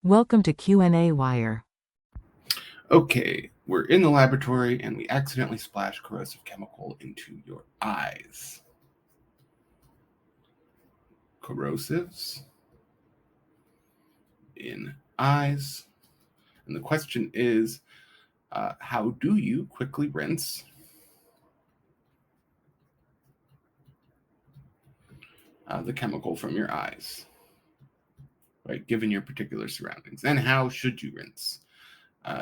Welcome to qnawire. Okay, we're in the laboratory and we accidentally splash corrosive chemical into your eyes. Corrosives in eyes. And the question is, how do you quickly rinse the chemical from your eyes, right, given your particular surroundings? And how should you rinse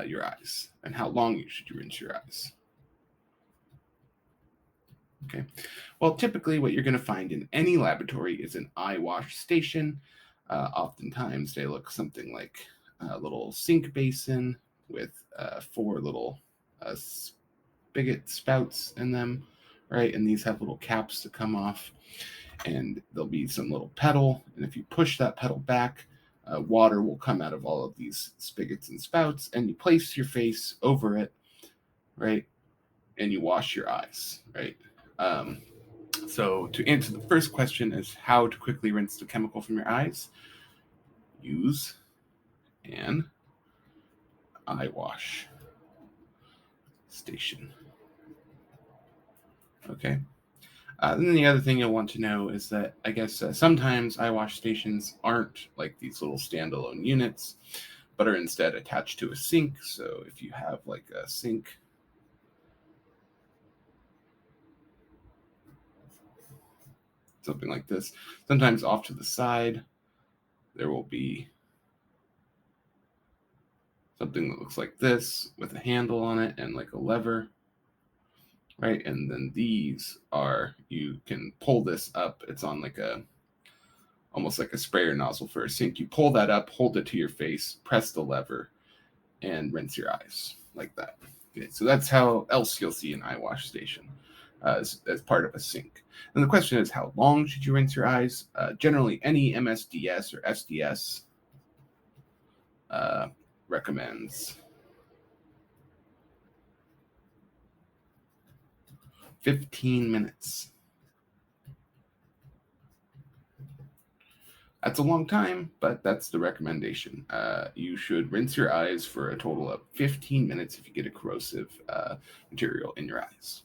your eyes? And how long should you rinse your eyes? Okay, well, typically what you're going to find in any laboratory is an eye wash station. Oftentimes they look something like a little sink basin with 4 little spigot spouts in them, right? And these have little caps that come off, and there'll be some little pedal. And if you push that pedal back, water will come out of all of these spigots and spouts, and you place your face over it, right? And you wash your eyes, right? So to answer the first question is how to quickly rinse the chemical from your eyes, use an eye wash station. Okay. And then the other thing you'll want to know is that I guess sometimes eye wash stations aren't like these little standalone units, but are instead attached to a sink. So if you have like a sink, something like this, sometimes off to the side, there will be something that looks like this with a handle on it and like a lever, right? And then these are, you can pull this up. It's on like almost like a sprayer nozzle for a sink. You pull that up, hold it to your face, press the lever, and rinse your eyes like that. Okay, so that's how else you'll see an eye wash station as part of a sink. And the question is, how long should you rinse your eyes? Generally, any MSDS or SDS recommends 15 minutes. That's a long time, but that's the recommendation. You should rinse your eyes for a total of 15 minutes if you get a corrosive material in your eyes.